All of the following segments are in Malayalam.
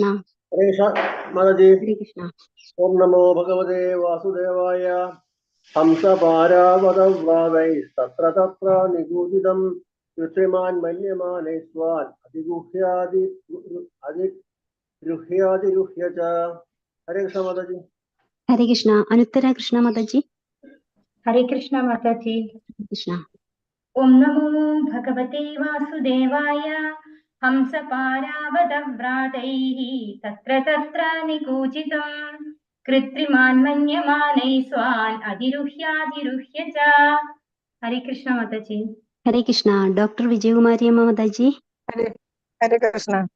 കൃഷ്ണ. ഹരേ കൃഷ്ണ മാതാജി. ഹരേ കൃഷ്ണ. ഓം നമോ ഭഗവതേ വാസുദേവായ. ഹംസപാരാവതവ്രാതൈ തത്ര തത്ര നിഗൂഢിതം കൃത്രിമാൻ മന്യമാനൈ സ്വാൻ അതിഗൃഹ്യാതിരുഹ്യ ച. ഹരേ കൃഷ്ണ മാതാജി. ഹരേ കൃഷ്ണ. അനുത്തര കൃഷ്ണ മാതാജി. ഹരേ കൃഷ്ണ മാതാജി. കൃഷ്ണ. ഓം നമോ ഭഗവതേ വാസുദേവായ. ഹംസപാരാവതവ്രാതൈഃ തത്ര തത്ര നികൂചിതം കൃത്രിമാൻ മന്യമാനൈ സ്വാൻ അതിരുഹ്യാതിരുഹ്യ ച. ഹരേ കൃഷ്ണ മാതാജി. ഹരേ കൃഷ്ണ. ഡോക്ടർ വിജയകുമാരി അമ്മ മാതാജി. ഹരേ കൃഷ്ണ.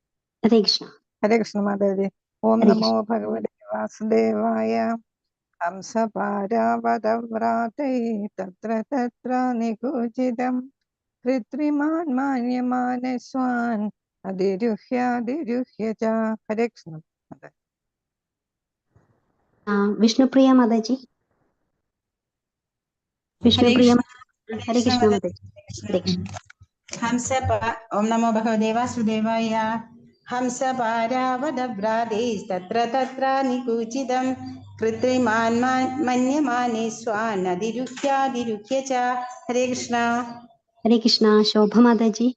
ഹരേ കൃഷ്ണ. ഹരേ കൃഷ്ണ മാതാജി. ഓം ഹരേ നമോ ഭഗവതേ വാസുദേവായ. ഹംസപാരാവതവ്രാതൈ തത്ര തത്ര നികൂചിതം കൃത്രിമാൻ മാന്യമാനൈ സ്വാൻ അതിരുഹ്യാതിരുഹ്യ ച. ഹരേ കൃഷ്ണ. വിഷ്ണുപ്രിയ മാതാജി. വിഷ്ണുപ്രിയ. ഹരേ കൃഷ്ണ മാതാജി. ഹരേ കൃഷ്ണ. ഓം നമോ ഭഗവതേ വാസുദേവായ. ഹംസപാരാവതവ്രാതൈസ്തത്ര തത്ര നികൂചിതം കൃത്രിമാൻ മന്യമാനൈ സ്വാൻ അതിരുഹ്യാതിരുഹ്യ ച. ഹരേ കൃഷ്ണ. ഹരേ കൃഷ്ണ. ശോഭ മാതാജി.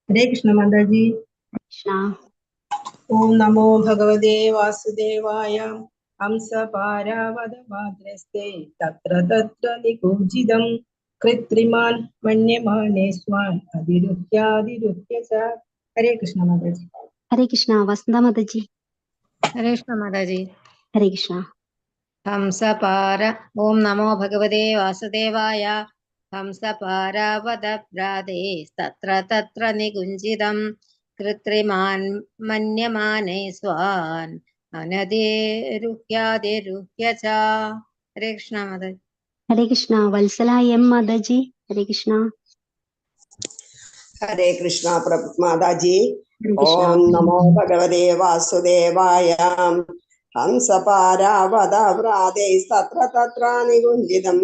ഹരേ കൃഷ്ണ മാതാജി. കൃഷ്ണ. ഓം നമോ ഭഗവതേ വാസുദേവായ. ഹംസപാരാവതവ്രാതൈസ്തേ തത്ര തത്ര നികൂചിതം കൃത്രിമാൻ മന്യമാനൈ സ്വാൻ അതിരുഹ്യാതിരുഹ്യ ച. ഹരേ കൃഷ്ണ മാതാജി. ഹരേ കൃഷ്ണ. വസന്ത മാതാജി. ഹരേ കൃഷ്ണ മാതാജി. ഹരേ കൃഷ്ണ. ഓം നമോ ഭഗവതേ വാസുദേവായ. ഹംസപാരാവതവ്രാതൈസ്തത്ര തത്ര നികുഞ്ചിതം കൃത്രിമാൻ മന്യമാനൈ സ്വാൻ അനതിരുഹ്യാതിരുഹ്യ ച. ഹരേ കൃഷ്ണ മാതാജി. ഹരേ കൃഷ്ണ. വത്സല എം മാതാജി. ഹരേ കൃഷ്ണ. ഹരേ കൃഷ്ണ മാതാജി. ഹരേ കൃഷ്ണ. ഓം നമോ ഭഗവതേ വാസുദേവായ. ഹംസപാരാവതവ്രാതൈസ്തത്ര തത്ര നികുഞ്ചിതം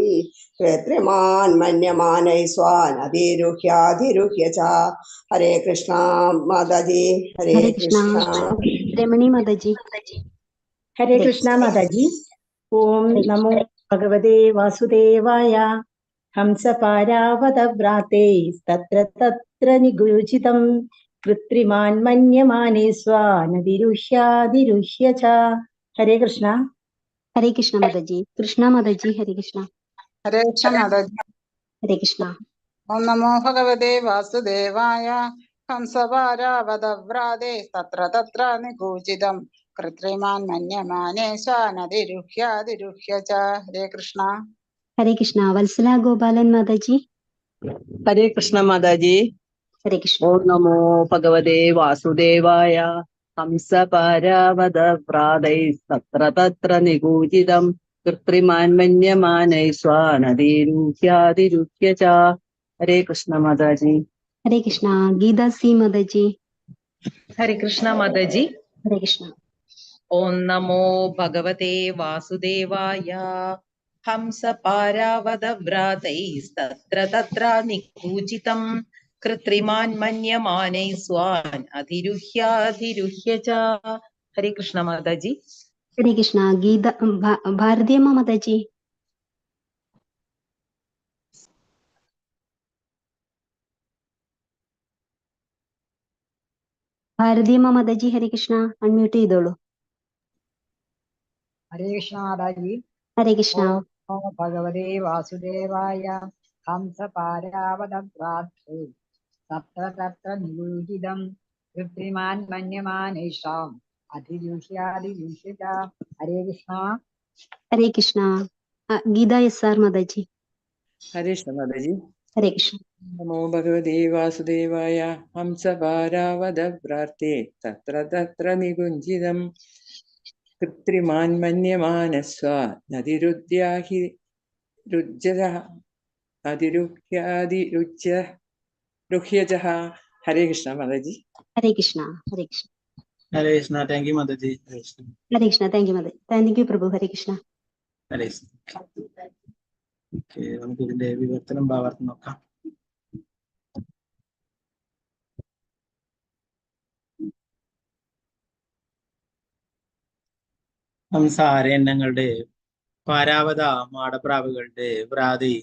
കൃത്രിമാൻ മന്യമാനൈ സ്വാൻ അതിരുഹ്യാതിരുഹ്യ ച. ഹരേ കൃഷ്ണ മാതാജി. ഹരേ കൃഷ്ണ. രമണി മാതാജി. ഹരേ കൃഷ്ണ മാതാജി. ഓം നമോ ഭഗവതേ വാസുദേവായ. ഹംസപാരാവതവ്രാതൈസ്തത്ര തത്ര നികൂചിതം കൃത്രിമാൻ മന്യമാനൈ സ്വാൻ അതിരുഹ്യാതിരുഹ്യ ച. ഹരേ കൃഷ്ണ. ഹരേ കൃഷ്ണ മാതാജി. കൃഷ്ണ മാതാജി. ഹരേ കൃഷ്ണ. ഹരേ കൃഷ്ണ മാതാജി. ഹരേ കൃഷ്ണ. ഓം നമോ ഭഗവതേ വാസുദേവായ. ഹംസപാരാവതവ്രാതൈസ്തത്ര തത്ര നികൂചിതം കൃത്രിമാൻ മന്യമാനൈ സ്വാൻ അതിരുഹ്യാതിരുഹ്യ ച. ഹരേ കൃഷ്ണ. ഹരേ കൃഷ്ണ. വത്സല ഗോപാലൻ മാതാജി. ഹരേ കൃഷ്ണ മാതാജി. ഹരേ കൃഷ്ണ. ഓം നമോ ഭഗവതേ വാസുദേവായ. ഹംസപാരാവതവ്രാതൈസ്തത്ര തത്ര നികൂചിതം കൃത്രിമാൻ മന്യമാനൈ സ്വാൻ അതിരുഹ്യാതിരുഹ്യ ച. ഹരേ കൃഷ്ണ മാതാജി. ഹരേ കൃഷ്ണ. ഗീത സി മാതാജി. ഹരേ കൃഷ്ണ മാതാജി. ഹരേ കൃഷ്ണ. ഓം നമോ ഭഗവതേ വാസുദേവായ. ഹംസപാരാവതവ്രാതൈസ്തത്ര തത്ര നികൂചിതം കൃത്രിമാൻ മന്യമാനൈ സ്വാൻ അതിരുഹ്യാതിരുഹ്യ ച. ഹരേ കൃഷ്ണ മാതാജി. ഹരേ കൃഷ്ണ. ഗീത ഭാരതിയമ്മ മാതാജി. ഭാരതിയമ്മ മാതാജി. ഹരേ കൃഷ്ണ. അൺമ്യൂട്ട് ചെയ്തോളൂ. ഹരേ കൃഷ്ണ മാതാജി. ഹരേ കൃഷ്ണ. ഓം ഭഗവതേ വാസുദേവായ. ഹംസപാരാവതവ്രാതൈ തത്ര തത്ര നികൂചിതം കൃത്രിമാൻ മന്യമാനൈ സ്വാൻ അതിരുഹ്യാതിരുഹ്യ ച. ഹരേ കൃഷ്ണ. ഹരേ കൃഷ്ണ. Geetha S R Mataji. ഹരേ കൃഷ്ണ മാതാജി. ഹരേ കൃഷ്ണ. നമോ ഭഗവതേ വാസുദേവായ. ഹംസപാരാവതവ്രാതൈ തത്ര തത്ര നികുഞ്ചിതം കൃത്രിമാൻ മന്യമാനൈ സ്വാൻ അതിരുഹ്യാതിരുഹ്യ ച. Hare Krishna Mataji. Hare Krishna. Hare Krishna. Hare Krishna. Thank you Mataji. Hare Krishna. Thank you Mataji. Thank you Prabhu. Hare Krishna. Hare Krishna. നമുക്ക് ഇതിന്റെ വിവർത്തനം ഭാവാർത്ഥം നോക്കാം. ഹംസാരണ്യങ്ങളുടെ പാരാവത മാടപ്രാവുകളുടെ വ്രാതി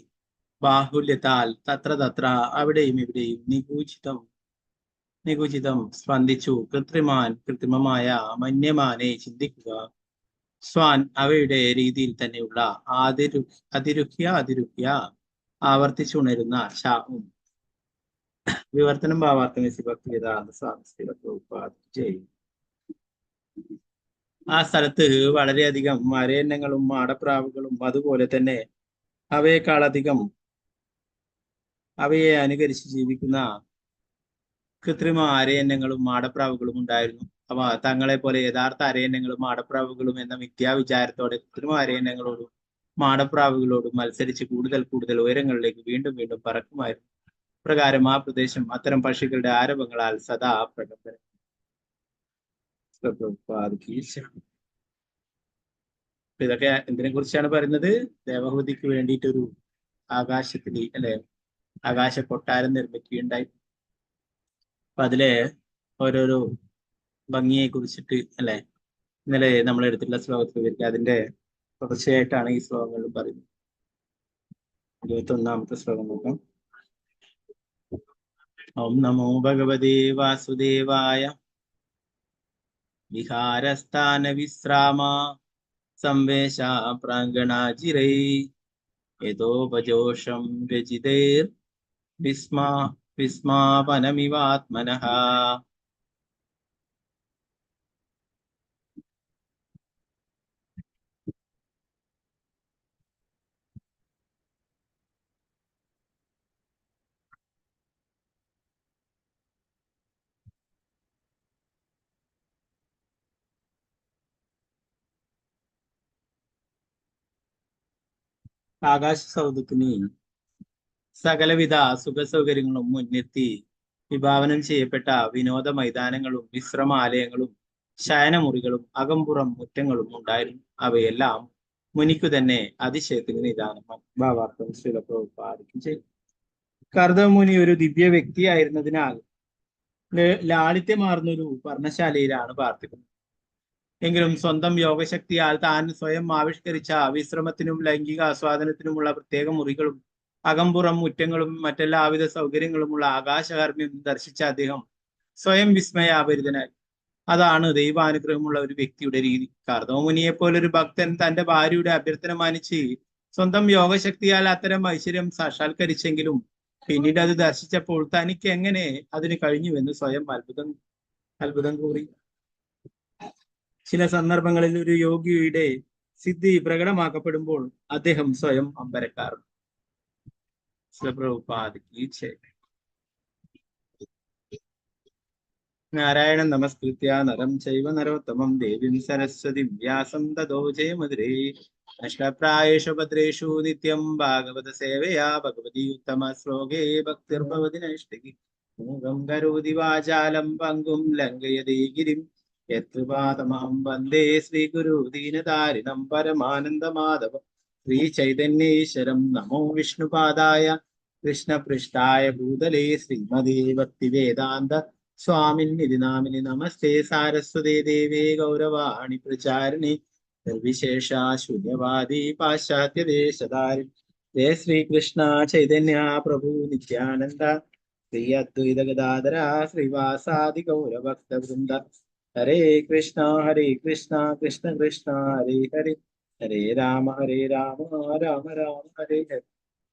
ബാഹുല്യത്താൽ തത്ര തത്ര അവിടെയും ഇവിടെയും നികൂചിതം സ്പന്ദിച്ചു. കൃത്രിമമായ മന്യമാനെ ചിന്തിക്കുക. സ്വാൻ അവയുടെ രീതിയിൽ തന്നെയുള്ള അതിരുഹ്യ ആവർത്തിച്ചുണരുന്ന ശാവും വിവർത്തനം ഭാവാർത്ഥം ചെയ്യും. ആ സ്ഥലത്ത് വളരെയധികം അരയന്നങ്ങളും മാടപ്രാവുകളും അതുപോലെ തന്നെ അവയെക്കാളധികം അവയെ അനുകരിച്ച് ജീവിക്കുന്ന കൃത്രിമ അരയന്നങ്ങളും മാടപ്രാവുകളും ഉണ്ടായിരുന്നു. അവ തങ്ങളെ പോലെ യഥാർത്ഥ അരയന്നങ്ങളും മാടപ്രാവുകളും എന്ന മിഥ്യാവിചാരത്തോടെ കൃത്രിമ അരയന്നങ്ങളോടും മാടപ്രാവുകളോടും മത്സരിച്ച് കൂടുതൽ ഉയരങ്ങളിലേക്ക് വീണ്ടും പറക്കുമായിരുന്നു. പ്രകാരം ആ പ്രദേശം അത്തരം പക്ഷികളുടെ ആരവങ്ങളാൽ സദാ പ്രകമ്പനം. ഇതൊക്കെ എന്തിനെ കുറിച്ചാണ് പറയുന്നത്? ദേവഹൂതിക്ക് വേണ്ടിയിട്ടൊരു ആകാശത്തിൽ ആകാശ കൊട്ടാരം നിർമ്മിക്കുകയുണ്ടായി. അപ്പൊ അതിലെ ഓരോരോ ഭംഗിയെ കുറിച്ചിട്ട് ഇന്നലെ നമ്മൾ എടുത്തിട്ടുള്ള ശ്ലോകത്തിൽ വരിക. അതിന്റെ തുടർച്ചയായിട്ടാണ് ഈ ശ്ലോകങ്ങളിൽ പറയുന്നത്. 21ാമത്തെ ശ്ലോകം നോക്കാം. ഓം നമോ ഭഗവതേ വാസുദേവായ. വിഹാരസ്ഥാന വിശ്രാമ സംവേശ പ്രാംഗണാജിരൈ യഥോപജോഷം വ്യജിതേർ വിസ്മാപനമിവാത്മനഃ. ആകാശ സൗധത്തിന് സകലവിധ സുഖസൗകര്യങ്ങളും മുൻനിർത്തി വിഭാവനം ചെയ്യപ്പെട്ട വിനോദ മൈതാനങ്ങളും വിശ്രമാലയങ്ങളും ശയനമുറികളും അകംപുറം മുറ്റങ്ങളും ഉണ്ടായിരുന്നു. അവയെല്ലാം മുനിക്കു തന്നെ അതിശയത്തിന് നിദാനം. ഭാവാർത്ഥം ശ്രീലപ്രഭുപാദിക്കും ചെയ്തു. കർദമുനി ഒരു ദിവ്യ വ്യക്തിയായിരുന്നതിനാൽ ലാളിത്യമാർന്നൊരു പർണശാലയിലാണ് പ്രാർത്ഥിക്കുന്നത്. എങ്കിലും സ്വന്തം യോഗശക്തിയാൽ താൻ സ്വയം ആവിഷ്കരിച്ച വിശ്രമത്തിനും ലൈംഗിക ആസ്വാദനത്തിനുമുള്ള പ്രത്യേക മുറികളും അകംപുറം മുറ്റങ്ങളും മറ്റെല്ലാവിധ സൗകര്യങ്ങളുമുള്ള ആകാശകർമ്മ്യം ദർശിച്ച അദ്ദേഹം സ്വയം വിസ്മയാപരിതനായി. അതാണ് ദൈവാനുഗ്രഹമുള്ള ഒരു വ്യക്തിയുടെ രീതി. കർദമുനിയെ പോലൊരു ഭക്തൻ തന്റെ ഭാര്യയുടെ അഭ്യർത്ഥന മാനിച്ച് സ്വന്തം യോഗശക്തിയാൽ അത്തരം ഐശ്വര്യം സാക്ഷാത്കരിച്ചെങ്കിലും പിന്നീട് അത് ദർശിച്ചപ്പോൾ തനിക്ക് എങ്ങനെ അതിന് കഴിഞ്ഞുവെന്ന് സ്വയം അത്ഭുതം കൂറി. ചില സന്ദർഭങ്ങളിൽ ഒരു യോഗിയുടെ സിദ്ധി പ്രകടമാക്കപ്പെടുമ്പോൾ അദ്ദേഹം സ്വയം അമ്പരക്കാറുണ്ട്. നാരായണൻ നമസ്കൃത്യ നരം ചൈവ നരോത്തമം ദേവീം സരസ്വതിം വ്യാസം തതോ ജയമധുരേ. നഷ്ടപ്രായേഷു ഭദ്രേഷു നിത്യം ഭാഗവത സേവയാ ഭഗവതി ഉത്തമ ശ്ലോകേ ഭക്തിർഭവതി നൈഷ്ഠികി. മൂകം കരോതി വാചാലം പങ്കും ലംഘയതേ ഗിരിം യത്പാദമഹം വന്ദേ ശ്രീഗുരു ദീനതാരിണം പരമാനന്ദമാധവ. ശ്രീ ചൈതന്യേശ്വരം നമോ വിഷ്ണുപാദായ കൃഷ്ണപൃഷ്ഠായ ഭൂതലേ ശ്രീമതേ ഭക്തിവേദാന്ത സ്വാമിന്നിധി നാമിനി. നമസ്തേ സാരസ്വതേ ദേവേ ഗൗരവാണി പ്രചാരിണി നിർവിശേഷ ശൂന്യവാദി പാശ്ചാത്യദേശധാരി. ജയ ശ്രീകൃഷ്ണ ചൈതന്യ പ്രഭു നിത്യാനന്ദ ശ്രീ അദ്വൈത ഗദാധര ശ്രീവാസാദി ഗൗരഭക്തവൃന്ദ. ഹരേ കൃഷ്ണ കൃഷ്ണ കൃഷ്ണ ഹരേ ഹരേ ഹരേ രാമ രാമ രാമ ഹരേ ഹരേ.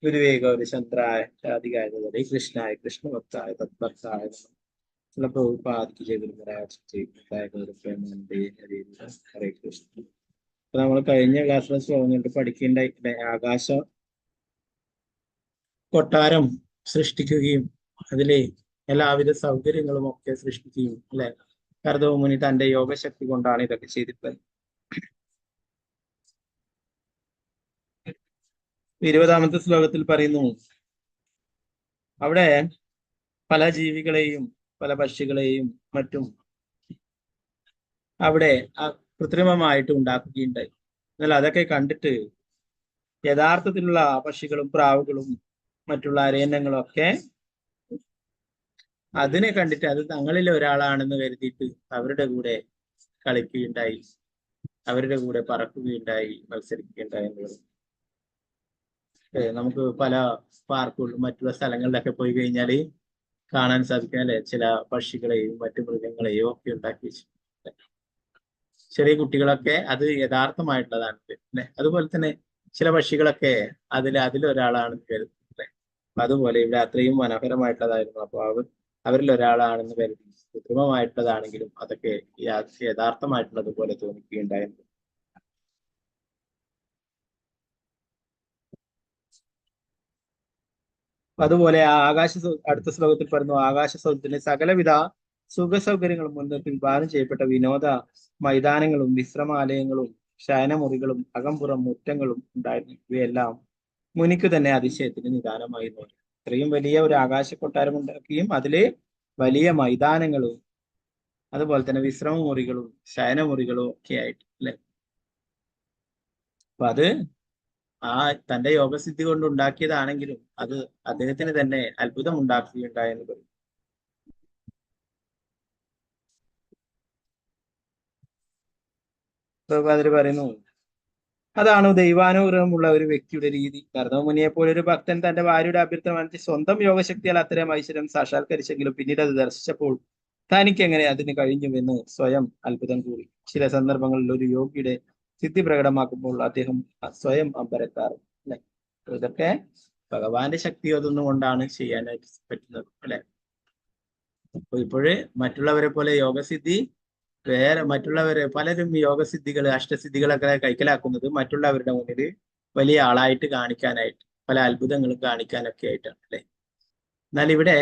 ഗുരുവേ ഗൗരചന്ദ്രായ രാധികായ ഹരേ കൃഷ്ണായ കൃഷ്ണഭക്തായ തദ്ഭക്തായ പ്രഭുപാദിക്ക് ജയ ഗുരുമരാജ് ഹരേ കൃഷ്ണ. അപ്പൊ നമ്മൾ കഴിഞ്ഞ ക്ലാസ്സിലെ ശ്ലോകങ്ങൾക്ക് പഠിക്കേണ്ട ആകാശ കൊട്ടാരം സൃഷ്ടിക്കുകയും അതിലെ എല്ലാവിധ സൗകര്യങ്ങളും ഒക്കെ സൃഷ്ടിക്കുകയും കർദമുനി തന്റെ യോഗശക്തി കൊണ്ടാണ് ഇതൊക്കെ ചെയ്തിട്ടുള്ളത്. 20ാമത്തെ ശ്ലോകത്തിൽ പറയുന്നു, അവിടെ പല ജീവികളെയും പല പക്ഷികളെയും മറ്റും അവിടെ കൃത്രിമമായിട്ട് ഉണ്ടാക്കുകയുണ്ടായി. എന്നാൽ അതൊക്കെ കണ്ടിട്ട് യഥാർത്ഥത്തിലുള്ള പക്ഷികളും പ്രാവുകളും മറ്റുള്ള അരയന്നങ്ങളും ഒക്കെ അതിനെ കണ്ടിട്ട് അത് തങ്ങളിൽ ഒരാളാണെന്ന് കരുതിയിട്ട് അവരുടെ കൂടെ കളിക്കുകയുണ്ടായി. അവരുടെ കൂടെ പറക്കുകയുണ്ടായി, മത്സരിക്കുകയുണ്ടായി എന്നുള്ളത്. നമുക്ക് പല പാർക്കുകളിലും മറ്റുള്ള സ്ഥലങ്ങളിലൊക്കെ പോയി കഴിഞ്ഞാൽ കാണാൻ സാധിക്കും അല്ലെ, ചില പക്ഷികളെയും മറ്റു മൃഗങ്ങളെയും ഒക്കെ ഉണ്ടാക്കി വെച്ചിട്ടുണ്ട്. ചെറിയ കുട്ടികളൊക്കെ അത് യഥാർത്ഥമായിട്ടുള്ളതാണ് അല്ലെ. അതുപോലെ തന്നെ ചില പക്ഷികളൊക്കെ അതിലൊരാളാണെന്ന് കരുതും അല്ലെ. അതുപോലെ ഇവിടെ അത്രയും മനോഹരമായിട്ടുള്ളതായിരുന്നു. അപ്പൊ അവരിൽ ഒരാളാണെന്ന് കരുതി കൃത്രിമമായിട്ടുള്ളതാണെങ്കിലും അതൊക്കെ യഥാർത്ഥമായിട്ടുള്ളത് പോലെ തോന്നിക്കുകയുണ്ടായിരുന്നു. അതുപോലെ അടുത്ത ശ്ലോകത്തിൽ പറയുന്നു, ആകാശ സൗധത്തിലെ സകലവിധ സുഖ സൗകര്യങ്ങളും മുൻനിർത്തി വിഭാവനം ചെയ്യപ്പെട്ട വിനോദ മൈതാനങ്ങളും വിശ്രമാലയങ്ങളും ശയനമുറികളും അകംപുറം മുറ്റങ്ങളും ഉണ്ടായിരുന്നു. ഇവയെല്ലാം മുനിക്ക് തന്നെ അതിശയത്തിന് നിദാനമായി തോന്നി. ഇത്രയും വലിയ ഒരു ആകാശ കൊട്ടാരം ഉണ്ടാക്കിയും അതില് വലിയ മൈതാനങ്ങളും അതുപോലെ തന്നെ വിശ്രമമുറികളും ശയനമുറികളും ഒക്കെ ആയിട്ട് അല്ലെ. അപ്പൊ അത് തന്റെ യോഗസിദ്ധി കൊണ്ട് ഉണ്ടാക്കിയതാണെങ്കിലും അത് അദ്ദേഹത്തിന് തന്നെ അത്ഭുതം ഉണ്ടാക്കുകയുണ്ടായെന്ന് പറയും. അതിൽ പറയുന്നു, അതാണ് ദൈവാനുഗ്രഹമുള്ള ഒരു വ്യക്തിയുടെ രീതി. കർദമമുനിയെ പോലെ ഒരു ഭക്തൻ തന്റെ ഭാര്യയുടെ അഭ്യർത്ഥന മാനിച്ച് സ്വന്തം യോഗശക്തിയാൽ അത്തരം ഐശ്വര്യം സാക്ഷാത്കരിച്ചെങ്കിലും പിന്നീട് അത് ദർശിച്ചപ്പോൾ തനിക്ക് എങ്ങനെ അതിന് കഴിഞ്ഞുവെന്ന് സ്വയം അത്ഭുതം കൂടി. ചില സന്ദർഭങ്ങളിൽ ഒരു യോഗിയുടെ സിദ്ധി പ്രകടമാക്കുമ്പോൾ അദ്ദേഹം സ്വയം അമ്പരക്കാറും അല്ലെ. ഇതൊക്കെ ഭഗവാന്റെ ശക്തി അതൊന്നും കൊണ്ടാണ് ചെയ്യാനായിട്ട് പറ്റുന്നത് അല്ലെ. അപ്പൊ ഇപ്പോഴ് മറ്റുള്ളവരെ പോലെ യോഗസിദ്ധി പലരും യോഗസിദ്ധികൾ അഷ്ടസിദ്ധികളൊക്കെ കൈക്കലാക്കുന്നത് മറ്റുള്ളവരുടെ മുന്നിൽ വലിയ ആളായിട്ട് കാണിക്കാനായിട്ട്, പല അത്ഭുതങ്ങളും കാണിക്കാനൊക്കെ ആയിട്ടാണ് അല്ലെ. എന്നാൽ ഇവിടെ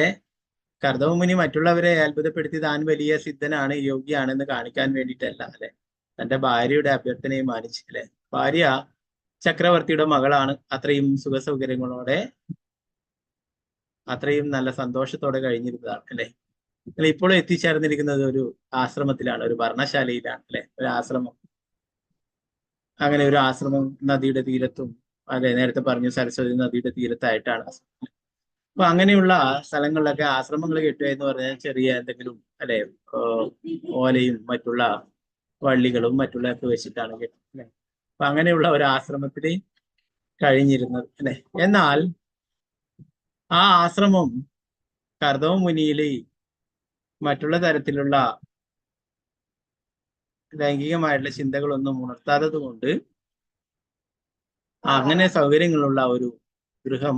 കർദമമുനി മറ്റുള്ളവരെ അത്ഭുതപ്പെടുത്തി താൻ വലിയ സിദ്ധനാണ്, യോഗ്യാണെന്ന് കാണിക്കാൻ വേണ്ടിയിട്ടല്ല അല്ലെ. തന്റെ ഭാര്യയുടെ അഭ്യർത്ഥനയെ മാനിച്ച് അല്ലെ. ഭാര്യ ചക്രവർത്തിയുടെ മകളാണ്. അത്രയും സുഖ സൗകര്യങ്ങളോടെ അത്രയും നല്ല സന്തോഷത്തോടെ കഴിഞ്ഞിരുന്നതാണ് അല്ലെ. ഇപ്പോൾ എത്തിച്ചേർന്നിരിക്കുന്നത് ഒരു ആശ്രമത്തിലാണ്, ഒരു വർണ്ണശാലയിലാണ് അല്ലെ. ഒരു ആശ്രമം, അങ്ങനെ ഒരു ആശ്രമം നദിയുടെ തീരത്തും അല്ലെ, നേരത്തെ പറഞ്ഞു സരസ്വതി നദിയുടെ തീരത്തായിട്ടാണ്. അപ്പൊ അങ്ങനെയുള്ള സ്ഥലങ്ങളിലൊക്കെ ആശ്രമങ്ങൾ കെട്ടുക എന്ന് പറഞ്ഞാൽ ചെറിയ എന്തെങ്കിലും അല്ലെ ഓലയും മറ്റുള്ള വള്ളികളും മറ്റുള്ളതൊക്കെ വെച്ചിട്ടാണ് കെട്ടുന്നത് അല്ലെ. അപ്പൊ അങ്ങനെയുള്ള ഒരു ആശ്രമത്തിൽ കഴിഞ്ഞിരുന്നത് അല്ലെ. എന്നാൽ ആ ആശ്രമം കർദമമുനിയിലെ മറ്റുള്ള തരത്തിലുള്ള ലൈംഗികമായിട്ടുള്ള ചിന്തകളൊന്നും ഉണർത്താത്തത് കൊണ്ട് അങ്ങനെ സൗകര്യങ്ങളുള്ള ഒരു ഗൃഹം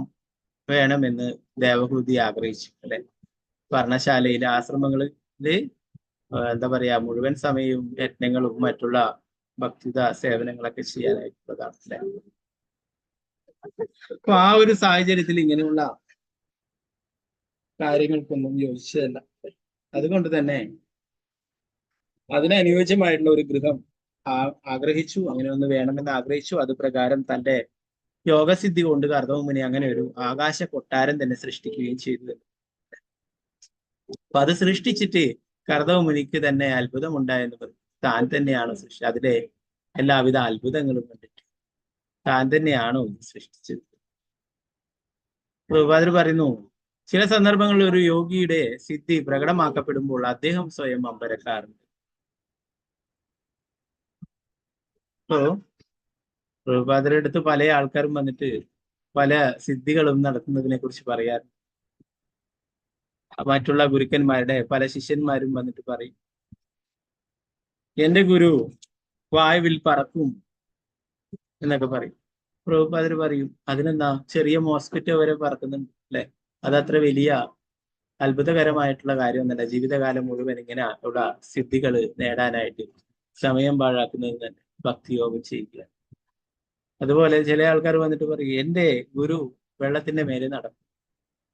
വേണമെന്ന് ദേവഹൂതി ആഗ്രഹിച്ചു അല്ലെ. വർണ്ണശാലയിലെ ആശ്രമങ്ങളില് എന്താ പറയാ, മുഴുവൻ സമയവും യജ്ഞങ്ങളും മറ്റുള്ള ഭക്തിത സേവനങ്ങളൊക്കെ ചെയ്യാനായിട്ടുള്ളതാണ് അല്ലെ. അപ്പൊ ആ ഒരു സാഹചര്യത്തിൽ ഇങ്ങനെയുള്ള കാര്യങ്ങൾക്കൊന്നും യോജിച്ചതല്ല. അതുകൊണ്ട് തന്നെ അതിനനുയോജ്യമായിട്ടുള്ള ഒരു ഗൃഹം ആഗ്രഹിച്ചു, അങ്ങനെ ഒന്ന് വേണമെന്ന് ആഗ്രഹിച്ചു. അത് പ്രകാരം തന്റെ യോഗസിദ്ധി കൊണ്ട് കർദമമുനി അങ്ങനെ ഒരു ആകാശ കൊട്ടാരം തന്നെ സൃഷ്ടിക്കുകയും ചെയ്തു. അപ്പൊ അത് സൃഷ്ടിച്ചിട്ട് കർദമമുനിക്ക് തന്നെ അത്ഭുതം ഉണ്ടായെന്ന് പറയും. താൻ തന്നെയാണോ സൃഷ്ടി, അതിലെ എല്ലാവിധ അത്ഭുതങ്ങളും കണ്ടിട്ട് താൻ തന്നെയാണോ സൃഷ്ടിച്ചത്. പ്രഭുപാദർ പറയുന്നു, ചില സന്ദർഭങ്ങളിൽ ഒരു യോഗിയുടെ സിദ്ധി പ്രകടമാക്കപ്പെടുമ്പോൾ അദ്ദേഹം സ്വയം അമ്പരക്കാറുണ്ട്. അപ്പോ പ്രഭുപാദരുടെ അടുത്ത് പല ആൾക്കാരും വന്നിട്ട് പല സിദ്ധികളും നടത്തുന്നതിനെ കുറിച്ച് പറയാറുണ്ട്. മറ്റുള്ള ഗുരുക്കന്മാരുടെ പല ശിഷ്യന്മാരും വന്നിട്ട് പറയും, എന്റെ ഗുരു വായുവിൽ പറക്കും എന്നൊക്കെ പറയും. പ്രഭുപാദർ പറയും, അതിനെന്താ, ചെറിയ മോസ്കിറ്റോ വരെ പറക്കുന്നുണ്ട് അല്ലെ. അതത്ര വലിയ അത്ഭുതകരമായിട്ടുള്ള കാര്യമൊന്നുമല്ല. ജീവിതകാലം മുഴുവൻ ഇങ്ങനെ ഉള്ള സിദ്ധികൾ നേടാനായിട്ട് സമയം പാഴാക്കുന്നതിന് തന്നെ ഭക്തിയോഗം ചെയ്യുക. അതുപോലെ ചില ആൾക്കാർ വന്നിട്ട് പറയും, എന്റെ ഗുരു വെള്ളത്തിന്റെ മേലെ നടക്കും.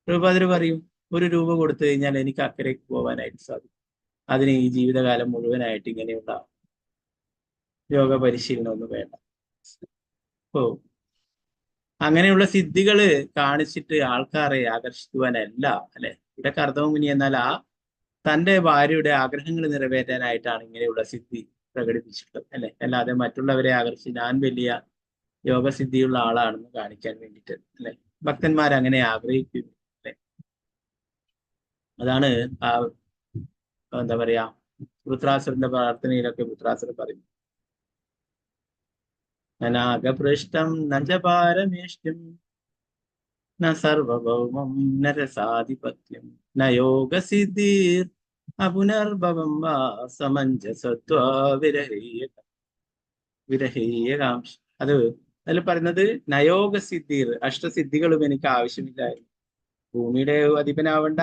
പ്രഭുപാദർ പറയും, 1 രൂപ കൊടുത്തു കഴിഞ്ഞാൽ എനിക്ക് അക്കരയ്ക്ക് പോകാനായിട്ട് സാധിക്കും. അതിന് ഈ ജീവിതകാലം മുഴുവനായിട്ട് ഇങ്ങനെയുള്ള യോഗ പരിശീലനമൊന്നും വേണ്ട. ഓ, അങ്ങനെയുള്ള സിദ്ധികള് കാണിച്ചിട്ട് ആൾക്കാരെ ആകർഷിക്കുവാനല്ല അല്ലെ. ഇവിടെ കർദമമുനി എന്നാൽ തന്റെ ഭാര്യയുടെ ആഗ്രഹങ്ങൾ നിറവേറ്റാനായിട്ടാണ് ഇങ്ങനെയുള്ള സിദ്ധി പ്രകടിപ്പിച്ചിട്ടുള്ളത് അല്ലെ. അല്ലാതെ മറ്റുള്ളവരെ ആകർഷിച്ച് ഞാൻ വലിയ യോഗസിദ്ധിയുള്ള ആളാണെന്ന് കാണിക്കാൻ വേണ്ടിയിട്ട് അല്ലെ. ഭക്തന്മാർ അങ്ങനെ ആഗ്രഹിക്കുന്നു അല്ലെ. അതാണ് എന്താ പറയാ, വൃത്രാസുരന്റെ പ്രാർത്ഥനയിലൊക്കെ വൃത്രാസുരൻ പറയും, നാഗപൃഷ്ടം നജപാരമേഷ്ടും ന സർവഭൗമം നരസാധിപത്യം ന യോഗസിദ്ധിർ അപുനർഭവം വാ സമഞ്ജസത്വാ വിരഹീയകാംക്ഷ. അതിൽ പറയുന്നത് നയോഗസിദ്ധിർ, അഷ്ടസിദ്ധികളും എനിക്ക് ആവശ്യമില്ലായിരുന്നു. ഭൂമിയുടെ അധിപനാവണ്ട,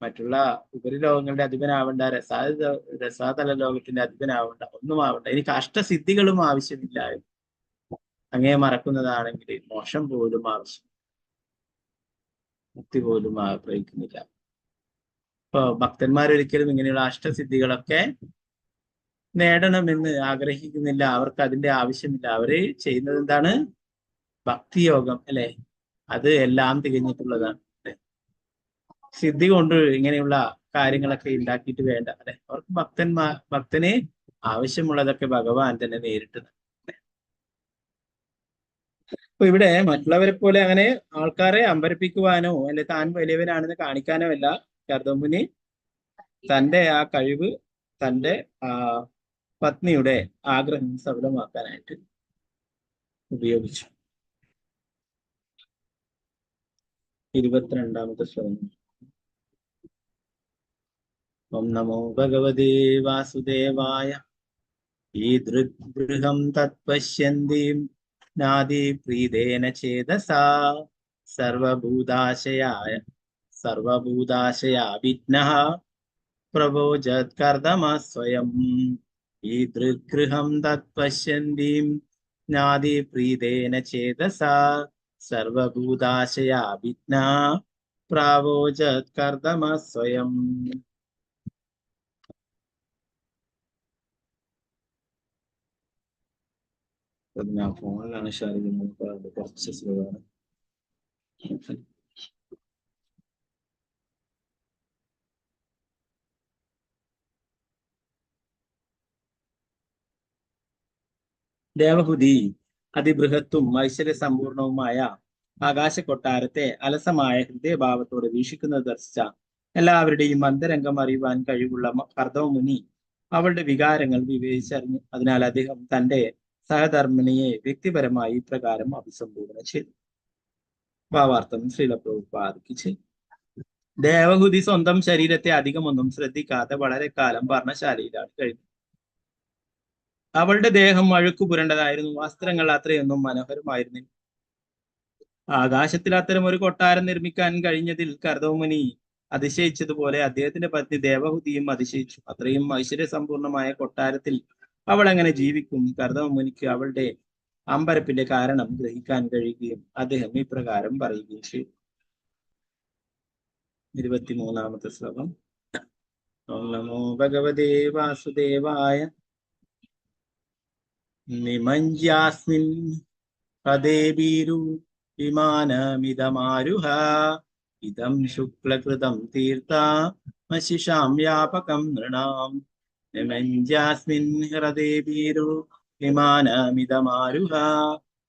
മറ്റുള്ള ഉപരിലോകങ്ങളുടെ അധിപനാവണ്ട, രസാതല ലോകത്തിന്റെ അധിപനാവണ്ട, ഒന്നും ആവണ്ട. എനിക്ക് അഷ്ടസിദ്ധികളും ആവശ്യമില്ലായിരുന്നു. അങ്ങേ മറക്കുന്നതാണെങ്കിൽ മോക്ഷം പോലും ആവശ്യം, മുക്തി പോലും ആഗ്രഹിക്കുന്നില്ല. ഇപ്പൊ ഭക്തന്മാരൊരിക്കലും ഇങ്ങനെയുള്ള അഷ്ടസിദ്ധികളൊക്കെ നേടണമെന്ന് ആഗ്രഹിക്കുന്നില്ല. അവർക്ക് അതിന്റെ ആവശ്യമില്ല. അവര് ചെയ്യുന്നത് എന്താണ്? ഭക്തിയോഗം, അല്ലെ? അത് എല്ലാം തികഞ്ഞിട്ടുള്ളതാണ്. സിദ്ധി കൊണ്ട് ഇങ്ങനെയുള്ള കാര്യങ്ങളൊക്കെ ഉണ്ടാക്കിയിട്ട് വേണ്ട, അല്ലെ? അവർക്ക് ഭക്തന് ആവശ്യമുള്ളതൊക്കെ ഭഗവാൻ തന്നെ നേരിട്ട്. അപ്പൊ ഇവിടെ മറ്റുള്ളവരെ പോലെ അങ്ങനെ ആൾക്കാരെ അമ്പരപ്പിക്കുവാനോ അല്ലെ താൻ വലിയവനാണെന്ന് കാണിക്കാനോ അല്ല കർദമുനി തന്റെ ആ കഴിവ് തന്റെ പത്നിയുടെ ആഗ്രഹം സഫലമാക്കാനായിട്ട് ഉപയോഗിച്ചു. 22ാമത്തെ ശ്ലോകം. ഓം നമോ ഭഗവതേ വാസുദേവായ. ഈ ദൃഗൃഹം തത്പശ്യന്തീം നാദി പ്രീതേന ചേതസാ സർവഭൂതാശയാ വിഘ്നഃ പ്രവോചത്കർദമ സ്വയം. ഈ ദൃഗൃഹം തത്പശ്യന്തീം നാദി പ്രീതേന ചേതസാ സർവഭൂതാശയാ വിഘ്നഃ പ്രവോചത്കർദമ സ്വയം. ഞാൻ ഫോണിലാണ് ശാരീരിക കുറച്ച് സ്ലോവാണ്. ദേവഹുതി അതിബൃഹത്തും ഐശ്വര്യസമ്പൂർണവുമായ ആകാശകൊട്ടാരത്തെ അലസമായ ഹൃദയഭാവത്തോടെ വീക്ഷിക്കുന്നത് ദർശിച്ച എല്ലാവരുടെയും അന്തരംഗം അറിയുവാൻ കഴിവുള്ള കർദമുനി അവളുടെ വികാരങ്ങൾ വിവേചിച്ചറിഞ്ഞു. അതിനാൽ അദ്ദേഹം തന്റെ സഹധർമ്മിണിയെ വ്യക്തിപരമായി ഇപ്രകാരം അഭിസംബോധന ചെയ്തു. ഭാവാർത്ഥം ശ്രീല പ്രഭുപാദിക്ക് ചെയ്തു. ദേവഹുതി സ്വന്തം ശരീരത്തെ അധികമൊന്നും ശ്രദ്ധിക്കാതെ വളരെ കാലം പർണശാലയിലാണ് കഴിഞ്ഞു. അവളുടെ ദേഹം അഴുക്കു പുരണ്ടതായിരുന്നു. വസ്ത്രങ്ങൾ അത്രയൊന്നും മനോഹരമായിരുന്നില്ല. ആകാശത്തിൽ അത്തരം ഒരു കൊട്ടാരം നിർമ്മിക്കാൻ കഴിഞ്ഞതിൽ കർദമുനി അതിശയിച്ചതുപോലെ അദ്ദേഹത്തിന്റെ പത്നി ദേവഹുതിയും അതിശയിച്ചു. അത്രയും ഐശ്വര്യസമ്പൂർണമായ കൊട്ടാരത്തിൽ അവൾ എങ്ങനെ ജീവിക്കും? കർദമുനിക്ക് അവളുടെ അമ്പരപ്പിന്റെ കാരണം ഗ്രഹിക്കാൻ കഴിയുകയും അദ്ദേഹം ഇപ്രകാരം പറയുകയും ചെയ്തു. 23ാമത്തെ ശ്ലോകം. ഓം നമോ ഭഗവതേ വാസുദേവായ. നിമഞ്ജ്യാസ്മിൻ ഹൃദേബീരു വിമാനമിതമാരുഹ ഇദം ശുക്ലകൃതം തീർത്ഥാമശിഷാം വ്യാപകം നൃണാം. നിമഞ്ജ്യാസ്മിൻ ഹൃദേബീരു വിമാനമിതമാരുഹ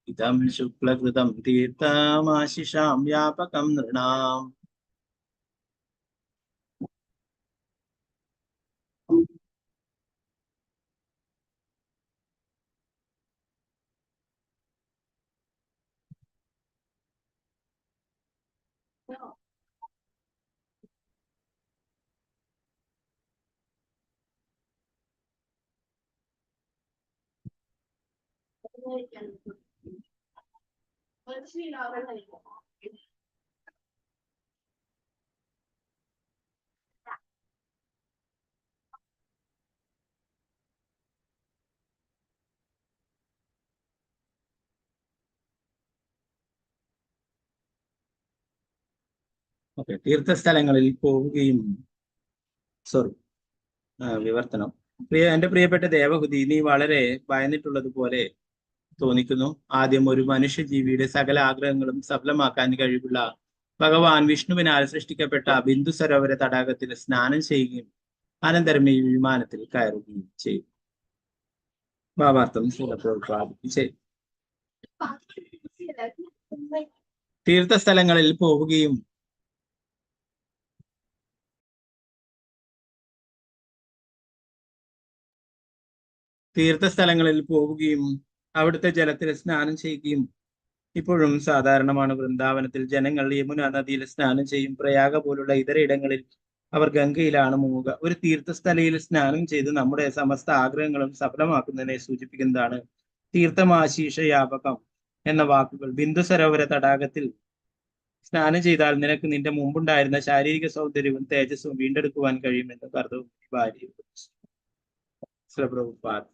ഇദം ശുക്ലകൃതം തീർത്ഥാമാശിഷാം വ്യാപകം നൃണാം. ഓക്കെ, തീർത്ഥസ്ഥലങ്ങളിൽ പോവുകയും വിവർത്തനം. എന്റെ പ്രിയപ്പെട്ട ദേവഹുതി, നീ വളരെ ഭയന്നിട്ടുള്ളത് പോലെ തോന്നിക്കുന്നു. ആദ്യം ഒരു മനുഷ്യജീവിയുടെ സകല ആഗ്രഹങ്ങളും സഫലമാക്കാൻ കഴിവുള്ള ഭഗവാൻ വിഷ്ണുവിനാൽ സൃഷ്ടിക്കപ്പെട്ട ബിന്ദു സരോവര തടാകത്തിൽ സ്നാനം ചെയ്യുകയും അനന്തരം ഈ വിമാനത്തിൽ കയറുകയും ചെയ്യും. ഭാവാർത്ഥം ചെയ്യും. തീർത്ഥസ്ഥലങ്ങളിൽ പോവുകയും അവിടുത്തെ ജലത്തിൽ സ്നാനം ചെയ്യുകയും ഇപ്പോഴും സാധാരണമാണ്. വൃന്ദാവനത്തിൽ ജനങ്ങൾ യമുന നദിയിൽ സ്നാനം ചെയ്യും. പ്രയാഗ പോലുള്ള ഇതര ഇടങ്ങളിൽ അവർ ഗംഗയിലാണ് മുങ്ങുക. ഒരു തീർത്ഥസ്ഥലയിൽ സ്നാനം ചെയ്ത് നമ്മുടെ സമസ്ത ആഗ്രഹങ്ങളും സഫലമാക്കുന്നതിനെ സൂചിപ്പിക്കുന്നതാണ് തീർത്ഥമാശീഷയാപകം എന്ന വാക്കുകൾ. ബിന്ദു സരോവര തടാകത്തിൽ സ്നാനം ചെയ്താൽ നിനക്ക് നിന്റെ മുമ്പുണ്ടായിരുന്ന ശാരീരിക സൗന്ദര്യവും തേജസ്സും വീണ്ടെടുക്കുവാൻ കഴിയുമെന്ന് കർദവും ഭാര്യ പ്രഭുപാദ്.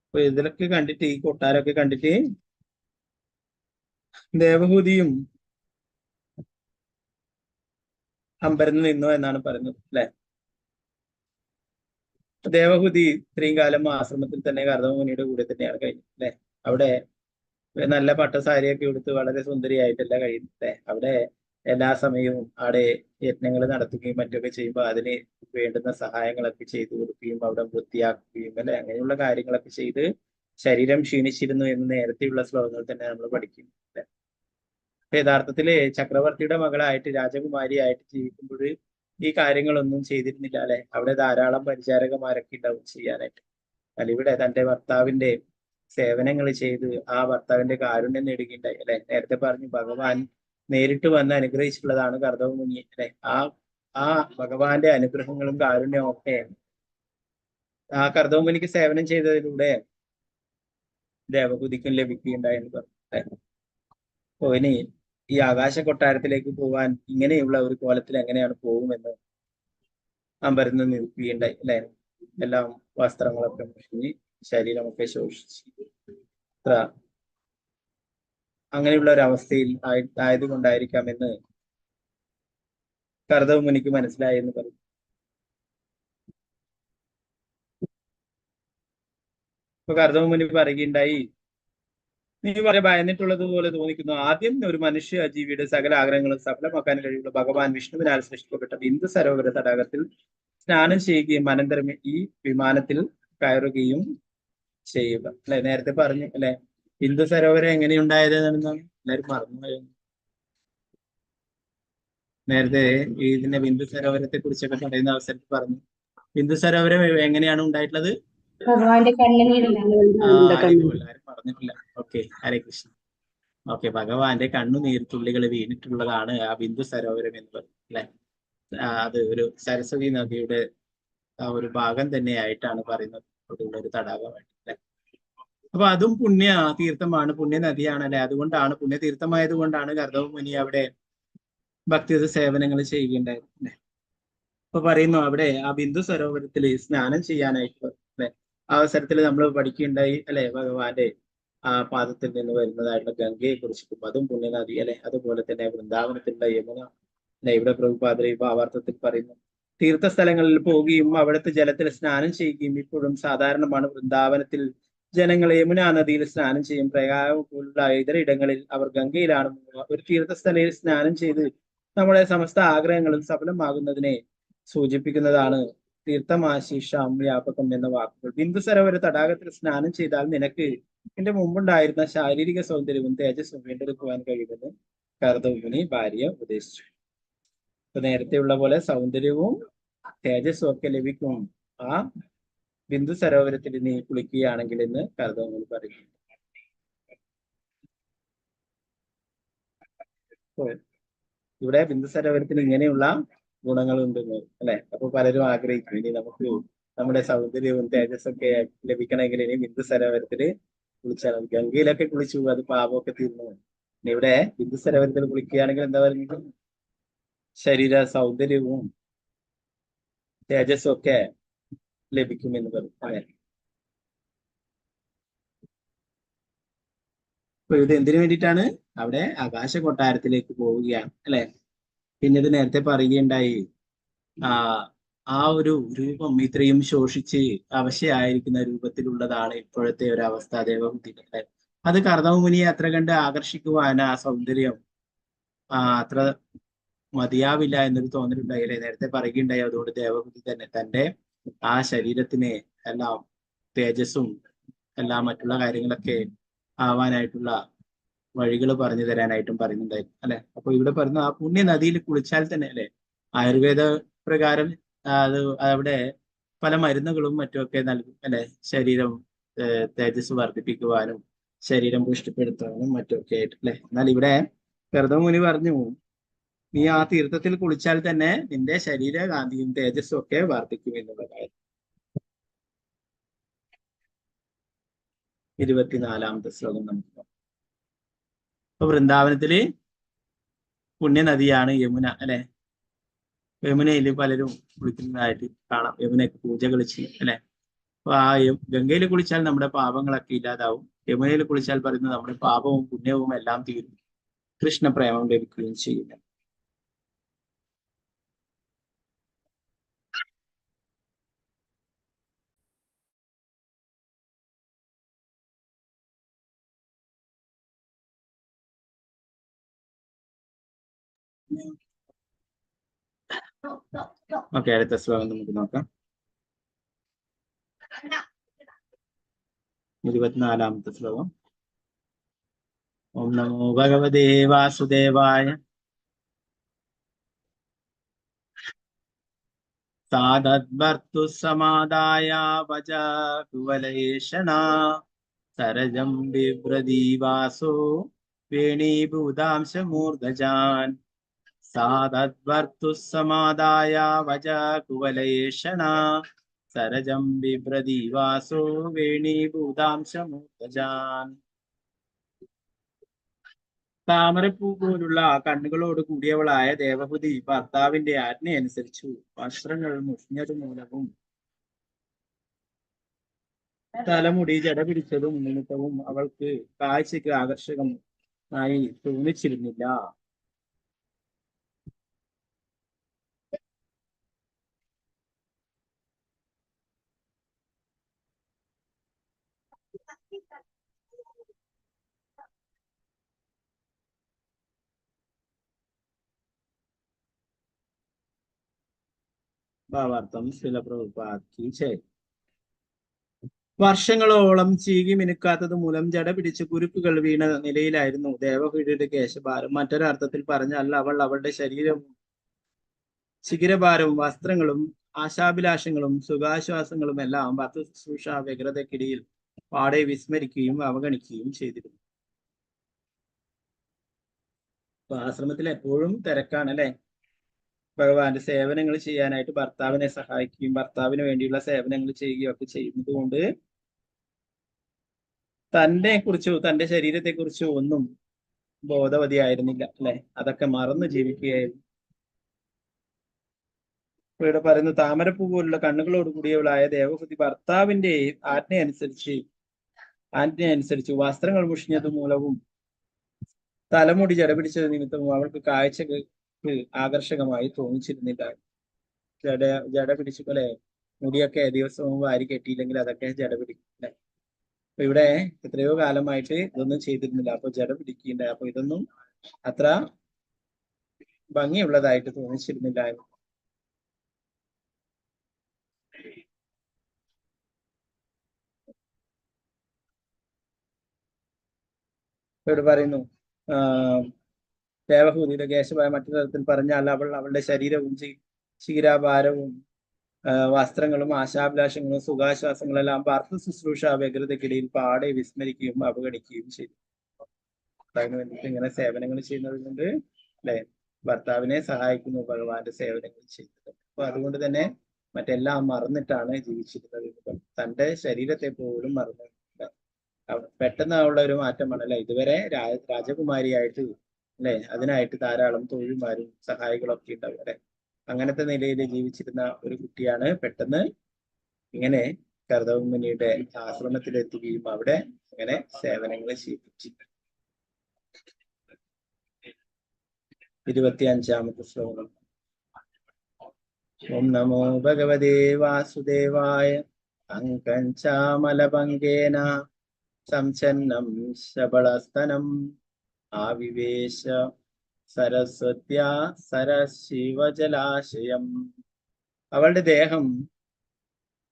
അപ്പൊ ഇതിലൊക്കെ കണ്ടിട്ട്, ഈ കൊട്ടാരമൊക്കെ കണ്ടിട്ട് ദേവഹൂതിയും അമ്പരന്ന് നിന്നു എന്നാണ് പറയുന്നത് അല്ലെ. ദേവഹൂതി ഇത്രയും കാലം ആശ്രമത്തിൽ തന്നെ കർദമമുനിയുടെ കൂടെ തന്നെയാണ് കഴിഞ്ഞത് അല്ലെ. അവിടെ നല്ല പട്ടസാരിയൊക്കെ എടുത്ത് വളരെ സുന്ദരിയായിട്ടല്ല കഴിയുന്നത്. അവിടെ എല്ലാ സമയവും അവിടെ യജ്ഞങ്ങൾ നടത്തുകയും മറ്റൊക്കെ ചെയ്യുമ്പോൾ അതിന് വേണ്ടുന്ന സഹായങ്ങളൊക്കെ ചെയ്തു കൊടുക്കുകയും അവിടെ വൃത്തിയാക്കുകയും അല്ലെ, അങ്ങനെയുള്ള കാര്യങ്ങളൊക്കെ ചെയ്ത് ശരീരം ക്ഷീണിച്ചിരുന്നു എന്ന് നേരത്തെയുള്ള ശ്ലോകങ്ങൾ തന്നെ നമ്മൾ പഠിക്കും. യഥാർത്ഥത്തില് ചക്രവർത്തിയുടെ മകളായിട്ട് രാജകുമാരിയായിട്ട് ജീവിക്കുമ്പോൾ ഈ കാര്യങ്ങളൊന്നും ചെയ്തിരുന്നില്ല അല്ലെ. അവിടെ ധാരാളം പരിചാരകന്മാരൊക്കെ ഉണ്ടാവും ചെയ്യാനായിട്ട്. അല്ല, ഇവിടെ തന്റെ ഭർത്താവിന്റെ സേവനങ്ങൾ ചെയ്ത് ആ ഭർത്താവിന്റെ കാരുണ്യം നേടുകയുണ്ടായി അല്ലെ. നേരത്തെ പറഞ്ഞു ഭഗവാൻ നേരിട്ട് വന്ന് അനുഗ്രഹിച്ചിട്ടുള്ളതാണ് കർദമമുനി അല്ലെ. ആ ഭഗവാന്റെ അനുഗ്രഹങ്ങളും കാരുണ്യവും ഒക്കെ ആ കർദമമുനിക്ക് സേവനം ചെയ്തതിലൂടെ ദേവഹൂതിക്കും ലഭിക്കുകയുണ്ടായി എന്ന് പറഞ്ഞു. അപ്പോ ഇനി ഈ ആകാശ കൊട്ടാരത്തിലേക്ക് പോവാൻ ഇങ്ങനെയുള്ള ഒരു കോലത്തിൽ എങ്ങനെയാണ് പോകുമെന്ന് അമ്പരന്ന് നിൽക്കുകയുണ്ടായി അല്ലെ. എല്ലാം വസ്ത്രങ്ങളൊക്കെ മുഷിഞ്ഞ് ശരീരമൊക്കെ ശോഷിച്ച് അങ്ങനെയുള്ള ഒരു അവസ്ഥയിൽ ആയതുകൊണ്ടായിരിക്കാമെന്ന് കർദമമുനിക്ക് മനസ്സിലായി എന്ന് പറയും. ഇപ്പൊ കർദമമുനി പറയുകയുണ്ടായി, നീ വളരെ ഭയന്നിട്ടുള്ളത് പോലെ തോന്നിക്കുന്നു. ആദ്യം ഒരു മനുഷ്യ ജീവിയുടെ സകല ആഗ്രഹങ്ങളും സഫലമാക്കാൻ കഴിയുള്ള ഭഗവാൻ വിഷ്ണുവിനാൽ സൃഷ്ടിക്കപ്പെട്ട ബിന്ദു സരോവര തടാകത്തിൽ സ്നാനം ചെയ്യുകയും അനന്തരം ഈ വിമാനത്തിൽ കയറുകയും ചെയ്യുക അല്ലെ. നേരത്തെ പറഞ്ഞു അല്ലെ, ബിന്ദു സരോവരം എങ്ങനെയുണ്ടായത് എന്നാണ് എല്ലാവരും മറന്നു. നേരത്തെ ഇതിന്റെ ബിന്ദു സരോവരത്തെ കുറിച്ചൊക്കെ പറയുന്ന അവസരത്തിൽ പറഞ്ഞു. ബിന്ദു സരോവരം എങ്ങനെയാണ് ഉണ്ടായിട്ടുള്ളത്? ഭഗവാന്റെ ആരും പറഞ്ഞിട്ടില്ല. ഓക്കെ, ഹരേ കൃഷ്ണ. ഓക്കെ, ഭഗവാന്റെ കണ്ണുനീർത്തുള്ളികൾ വീണിട്ടുള്ളതാണ് ആ ബിന്ദു സരോവരം എന്ന് പറയുന്നത് അല്ലെ. അത് ഒരു സരസ്വതി നദിയുടെ ആ ഒരു ഭാഗം തന്നെയായിട്ടാണ് പറയുന്നത്, അവിടെയുള്ള ഒരു തടാകമായിട്ട് അല്ലെ. അപ്പൊ അതും പുണ്യ തീർത്ഥമാണ്, പുണ്യ നദിയാണ് അല്ലെ. അതുകൊണ്ടാണ്, പുണ്യതീർത്ഥമായത് കൊണ്ടാണ് കർദമമുനി അവിടെ ഭക്തിയുത സേവനങ്ങൾ ചെയ്യുകയുണ്ടായിരുന്നു അല്ലെ. അപ്പൊ പറയുന്നു അവിടെ ആ ബിന്ദു സരോവരത്തിൽ സ്നാനം ചെയ്യാനായിട്ട് അല്ലെ. അവസരത്തിൽ നമ്മൾ പഠിക്കുകയുണ്ടായി അല്ലെ, ഭഗവാന്റെ ആ പാദത്തിൽ നിന്ന് വരുന്നതായിട്ടുള്ള ഗംഗയെ കുറിച്ചിട്ടും അതും പുണ്യനദി അല്ലെ. അതുപോലെ തന്നെ വൃന്ദാവനത്തിലുള്ള യമുന അല്ലെ. ഇവിടെ പ്രഭുപാദർ ഈ ഭാവാർത്ഥത്തിൽ പറയുന്നു, തീർത്ഥസ്ഥലങ്ങളിൽ പോവുകയും അവിടുത്തെ ജലത്തിൽ സ്നാനം ചെയ്യുകയും ഇപ്പോഴും സാധാരണമാണ്. വൃന്ദാവനത്തിൽ ജനങ്ങൾ യമുന നദിയിൽ സ്നാനം ചെയ്യും. പ്രയാഗ പോലുള്ള ഇതര ഇടങ്ങളിൽ അവർ ഗംഗയിലാണ്. ഒരു തീർത്ഥസ്ഥലയിൽ സ്നാനം ചെയ്ത് നമ്മുടെ സമസ്ത ആഗ്രഹങ്ങളും സഫലമാകുന്നതിനെ സൂചിപ്പിക്കുന്നതാണ് തീർത്ഥമാശീഷം വ്യാപകം എന്ന വാക്കുകൾ. ബിന്ദു സരോവര തടാകത്തിൽ സ്നാനം ചെയ്താൽ നിനക്ക് എന്റെ മുമ്പുണ്ടായിരുന്ന ശാരീരിക സൗന്ദര്യവും തേജസ്സും വീണ്ടെടുക്കുവാൻ കഴിയുമെന്ന് കർദമമുനി ഭാര്യ ഉപദേശിച്ചു. ഇപ്പൊ നേരത്തെയുള്ള പോലെ സൗന്ദര്യവും തേജസ്സും ഒക്കെ ലഭിക്കും ആ ബിന്ദു സരോവരത്തിൽ നീ കുളിക്കുകയാണെങ്കിൽ എന്ന് കർദമമുനി പറയുന്നു. ഇവിടെ ബിന്ദു സരോവരത്തിന് ഇങ്ങനെയുള്ള ഗുണങ്ങളുണ്ടെന്ന് അല്ലെ. അപ്പൊ പലരും ആഗ്രഹിക്കും ഇനി നമുക്ക് നമ്മുടെ സൗന്ദര്യവും തേജസ്സൊക്കെ ലഭിക്കണമെങ്കിൽ ഇനി ബിന്ദു സരോവരത്തില് കുളിച്ചാൽ. ഗംഗയിലൊക്കെ കുളിച്ചു, അത് പാപമൊക്കെ തീർന്നു. ഇവിടെ ബിന്ദു സരോവരത്തിൽ കുളിക്കുകയാണെങ്കിൽ എന്താ പറയുന്നത്, ശരീര സൗന്ദര്യവും തേജസ്സും ഒക്കെ ലഭിക്കുമെന്ന് പറയും അല്ലെ. അപ്പൊ ഇത് എന്തിനു വേണ്ടിയിട്ടാണ്? അവിടെ ആകാശ കൊട്ടാരത്തിലേക്ക് പോവുകയാണ് അല്ലെ. പിന്നെ ഇത് നേരത്തെ പറയുകയുണ്ടായി, ആ ഒരു രൂപം ഇത്രയും ശോഷിച്ച് അവശയായിരിക്കുന്ന രൂപത്തിലുള്ളതാണ് ഇപ്പോഴത്തെ ഒരു അവസ്ഥ ദേവഹൂതിയുടെ. അത് കർദമമുനിയെ അത്ര കണ്ട് ആകർഷിക്കുവാൻ ആ സൗന്ദര്യം അത്ര മതിയാവില്ല എന്നൊരു തോന്നലുണ്ടായില്ലേ. നേരത്തെ പറയുകയുണ്ടായി, അതുകൊണ്ട് ദേവഹൂതി തന്നെ തന്റെ ആ ശരീരത്തിന് എല്ലാം തേജസ്സും എല്ലാ മറ്റുള്ള കാര്യങ്ങളൊക്കെ ആവാനായിട്ടുള്ള വഴികൾ പറഞ്ഞു തരാനായിട്ടും പറയുന്നുണ്ടായിരുന്നു അല്ലെ. അപ്പൊ ഇവിടെ പറയുന്ന ആ പുണ്യ നദിയിൽ കുളിച്ചാൽ തന്നെ അല്ലെ, ആയുർവേദ പ്രകാരം അത് അവിടെ പല മരുന്നുകളും മറ്റുമൊക്കെ നൽകും അല്ലെ, ശരീരം തേജസ് വർദ്ധിപ്പിക്കുവാനും ശരീരം പുഷ്ടിപ്പെടുത്താനും മറ്റുമൊക്കെ ആയിട്ട് അല്ലെ. എന്നാൽ ഇവിടെ ഗർദമുനി പറഞ്ഞു, നീ ആ തീർത്ഥത്തിൽ കുളിച്ചാൽ തന്നെ നിന്റെ ശരീരകാന്തിയും തേജസ്സും ഒക്കെ വർദ്ധിക്കും എന്നുള്ള കാര്യം. 24-ാമത്തെ ശ്ലോകം നമുക്ക് നോക്കാം. അപ്പൊ വൃന്ദാവനത്തില് പുണ്യനദിയാണ് യമുന അല്ലെ. യമുനയിൽ പലരും കുളിക്കുന്നതായിട്ട് കാണാം. യമുനയ്ക്ക് പൂജകൾ ചെയ്യും അല്ലെ. അപ്പൊ ആ ഗംഗയിൽ കുളിച്ചാൽ നമ്മുടെ പാപങ്ങളൊക്കെ ഇല്ലാതാവും. യമുനയിൽ കുളിച്ചാൽ പറയുന്നത് നമ്മുടെ പാപവും പുണ്യവും എല്ലാം തീരും, കൃഷ്ണപ്രേമം ലഭിക്കുകയും ചെയ്യും. ഓക്കെ, അടുത്ത ശ്ലോകം നമുക്ക് നോക്കാം. 24-ാമത്തെ ശ്ലോകം. ഓം നമോ ഭഗവതേ വാസുദേവായ. സാദദ്ഭർത്തു സമാദായ വച കുവലേഷണ സരജം ബിഭ്രദീവാസോ വേണീഭൂതാംശമൂർധജാൻ. സാദദ്ഭർത്തു സമാദായ വച കുവലേഷണ സരജം ബിഭ്രദീവാസോ വേണീഭൂതാംശമൂർധജാൻ. താമരപ്പൂ പോലുള്ള കണ്ണുകളോട് കൂടിയവളായ ദേവഹുതി ഭർത്താവിന്റെ ആജ്ഞയനുസരിച്ചു വസ്ത്രങ്ങൾ മുഷിഞ്ഞതു മൂലവും തലമുടി ജടപിടിച്ചതും നിമിത്തവും അവൾക്ക് കാഴ്ചയ്ക്ക് ആകർഷകമായി തോന്നിച്ചിരുന്നില്ല. ഭാവാർത്ഥം ശ്രീല പ്രഭുപാദ് ജയ്. വർഷങ്ങളോളം ചീകി മിനുക്കാത്തത് മൂലം ജട പിടിച്ച് കുരുക്കുകൾ വീണ നിലയിലായിരുന്നു ദേവഹുതിയുടെ കേശഭാരം. മറ്റൊരർത്ഥത്തിൽ പറഞ്ഞാൽ അവൾ അവളുടെ ശരീരവും ശിഖിരഭാരവും വസ്ത്രങ്ങളും ആശാഭിലാഷങ്ങളും സുഖാശ്വാസങ്ങളും എല്ലാം ഭർത്തൃ ശുശ്രൂഷ വ്യഗ്രതയ്ക്കിടയിൽ പാടെ വിസ്മരിക്കുകയും അവഗണിക്കുകയും ചെയ്തിരുന്നു. അപ്പൊ ആശ്രമത്തിൽ എപ്പോഴും തിരക്കാണ് അല്ലെ. ഭഗവാന്റെ സേവനങ്ങൾ ചെയ്യാനായിട്ട് ഭർത്താവിനെ സഹായിക്കുകയും ഭർത്താവിന് വേണ്ടിയുള്ള സേവനങ്ങൾ ചെയ്യുകയും ഒക്കെ ചെയ്യുന്നത് കൊണ്ട് തന്നെ കുറിച്ചോ തന്റെ ശരീരത്തെ കുറിച്ചോ ഒന്നും ബോധവതിയായിരുന്നില്ല അല്ലെ. അതൊക്കെ മറന്നു ജീവിക്കുകയായിരുന്നു. ഇവിടെ പറയുന്ന താമരപ്പൂ പോലുള്ള കണ്ണുകളോട് കൂടിയവളായ ദേവഹുതി ഭർത്താവിന്റെ ആജ്ഞയനുസരിച്ച് വസ്ത്രങ്ങൾ മുഷിഞ്ഞത് മൂലവും തലമുടി ജടപിടിച്ചത് നിമിത്തവും അവൾക്ക് കാഴ്ചക്ക് ആകർഷകമായി തോന്നിച്ചിരുന്നില്ല. ജട പിടിച്ചു പോലെ മുടിയൊക്കെ ദിവസവും വാരി കെട്ടിയില്ലെങ്കിൽ അതൊക്കെ ജട പിടിക്കും അല്ലെ. അപ്പൊ ഇവിടെ എത്രയോ കാലമായിട്ട് ഇതൊന്നും ചെയ്തിരുന്നില്ല. അപ്പൊ ജട പിടിക്കുകയുണ്ടായി. അപ്പൊ ഇതൊന്നും അത്ര ഭംഗിയുള്ളതായിട്ട് തോന്നിച്ചിരുന്നില്ല. ഇവിടെ പറയുന്നു ദേവഹൂതിയുടെ കേശമായ മറ്റൊരു തരത്തിൽ പറഞ്ഞാൽ അവൾ അവളുടെ ശരീരവും ശിഖിരാഭാരവും വസ്ത്രങ്ങളും ആശാഭിലാഷങ്ങളും സുഖാശ്വാസങ്ങളെല്ലാം ഭർത്തൃ ശുശ്രൂഷ വ്യഗ്രതയ്ക്കിടയിൽ പാടെ വിസ്മരിക്കുകയും അവഗണിക്കുകയും ചെയ്തു. ഭർത്താവിന് വേണ്ടിയിട്ട് ഇങ്ങനെ സേവനങ്ങൾ ചെയ്യുന്നത് കൊണ്ട് അല്ലെ, ഭർത്താവിനെ സഹായിക്കുന്നു ഭഗവാന്റെ സേവനങ്ങൾ ചെയ്യുന്നത്. അപ്പൊ അതുകൊണ്ട് തന്നെ മറ്റെല്ലാം മറന്നിട്ടാണ് ജീവിച്ചിരുന്നത്. തന്റെ ശരീരത്തെ പോലും മറന്നു. പെട്ടെന്ന് ഉള്ള ഒരു മാറ്റമാണ് അല്ലെ. ഇതുവരെ രാജകുമാരിയായിട്ട് അല്ലെ, അതിനായിട്ട് ധാരാളം തൊഴിൽമാരും സഹായികളൊക്കെ ഉണ്ടാവും അല്ലെ. അങ്ങനത്തെ നിലയിൽ ജീവിച്ചിരുന്ന ഒരു കുട്ടിയാണ് പെട്ടെന്ന് ഇങ്ങനെ കർദമുനിയുടെ ആശ്രമത്തിലെത്തുകയും അവിടെ അങ്ങനെ സേവനങ്ങൾ ചെയ്യിപ്പിച്ചു. 25-ാമത്തെ ശ്ലോകം. ഓം നമോ ഭഗവതേ വാസുദേവായ. അങ്കഞ്ചാമലഭംഗേന സംഛന്നം ശബളസ്തനം ആവിവേശ സരസ്വത്യാ സരശിവജലാശയം. അവളുടെ ദേഹം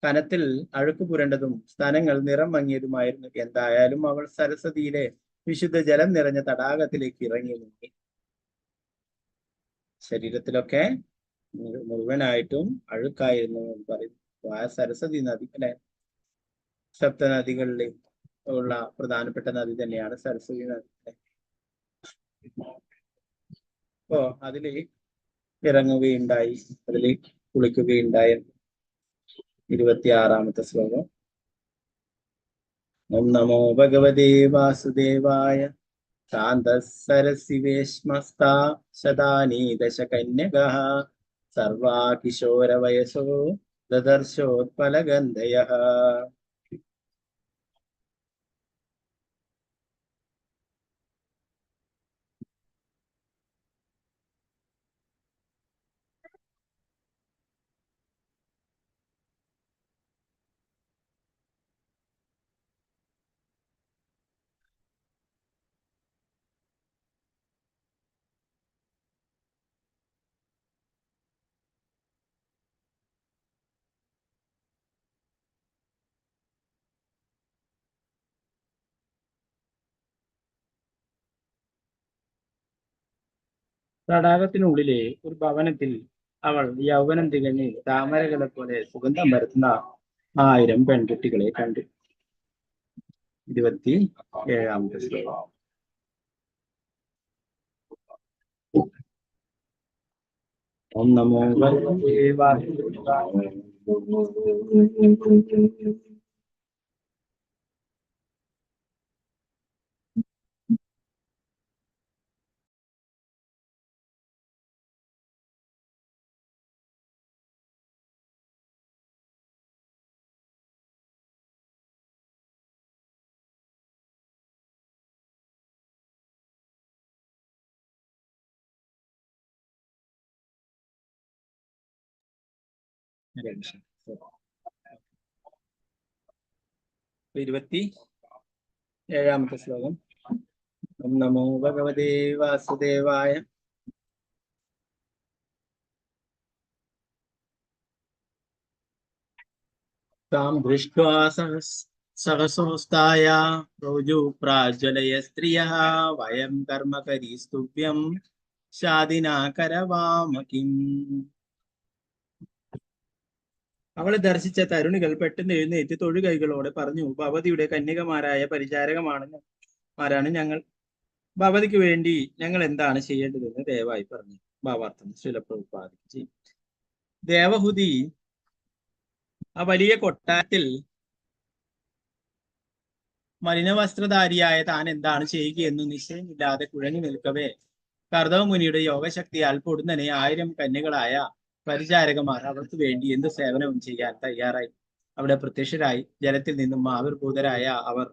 കനത്തിൽ അഴുക്ക് പുരണ്ടതും സ്തനങ്ങൾ നിറം മങ്ങിയതുമായിരുന്നു. എന്തായാലും അവൾ സരസ്വതിയിലെ വിശുദ്ധ ജലം നിറഞ്ഞ തടാകത്തിലേക്ക് ഇറങ്ങി നീങ്ങി. ശരീരത്തിലൊക്കെ മുഴുവനായിട്ടും അഴുക്കായിരുന്നു എന്ന് പറയും. ആ സരസ്വതി നദി അല്ലെ, സപ്തനദികളിൽ ഉള്ള പ്രധാനപ്പെട്ട നദി തന്നെയാണ് സരസ്വതി നദി. അപ്പോ അതില് ഇറങ്ങുകയുണ്ടായി, അതില് കുളിക്കുകയുണ്ടായ 26-ാമത്തെ ശ്ലോകം. ഓം നമോ ഭഗവതേ വാസുദേവായ ശാന്തസരസിവേശ്മസ്താ ശതാനി ദശകന്യകഃ സർവാ കിശോരവയസോ ദദർശോത്പലഗന്ധയഃ. തടാകത്തിനുള്ളിലെ ഒരു ഭവനത്തിൽ അവൾ യൗവനം തികഞ്ഞ് താമരകളെ പോലെ സുഗന്ധം പരത്തുന്ന 1000 പെൺകുട്ടികളെ കണ്ടു. 27-ാമത്തെ ശ്ലോകം. ഓം നമോ ഭഗവതേ വാസുദേവായ. ഹരേ കൃഷ്ണ. 27-ാമത്തെ ശ്ലോകം. ഓം നമോ ഭഗവതേ വാസുദേവായ. താം ദൃഷ്ട്വാ സഹസോസ്തായ പ്രൗജു പ്രാജ്വലയ സ്ത്രിയഃ വയം കർമ്മകരീസ്തുഭ്യം ശാദിനാ കരവാമകിം. അവളെ ദർശിച്ച തരുണികൾ പെട്ടെന്ന് എഴുന്നേറ്റ് തൊഴുകൈകളോടെ പറഞ്ഞു, ഭവതിയുടെ കന്യകമാരായ പരിചാരകമാരാണ് ഞങ്ങൾ. ഭവതിക്ക് വേണ്ടി ഞങ്ങൾ എന്താണ് ചെയ്യേണ്ടതെന്ന് ദയവായി പറഞ്ഞു. ഭാവാർത്ഥം ശ്രീല പ്രഭുപാദി. ദേവഹുതി ആ വലിയ കൊട്ടാരത്തിൽ മലിനവസ്ത്രധാരിയായ താൻ എന്താണ് ചെയ്യുകയെന്ന് നിശ്ചയമില്ലാതെ കുഴഞ്ഞു നിൽക്കവേ കർദവ മുനിയുടെ യോഗശക്തിയാൽ പൊടുന്നനെ 1000 കന്യകളായ പരിചാരകമാർ അവർക്ക് വേണ്ടി എന്ത് സേവനവും ചെയ്യാൻ തയ്യാറായി അവിടെ പ്രത്യക്ഷരായി. ജലത്തിൽ നിന്നും ആവിർഭൂതരായ അവർ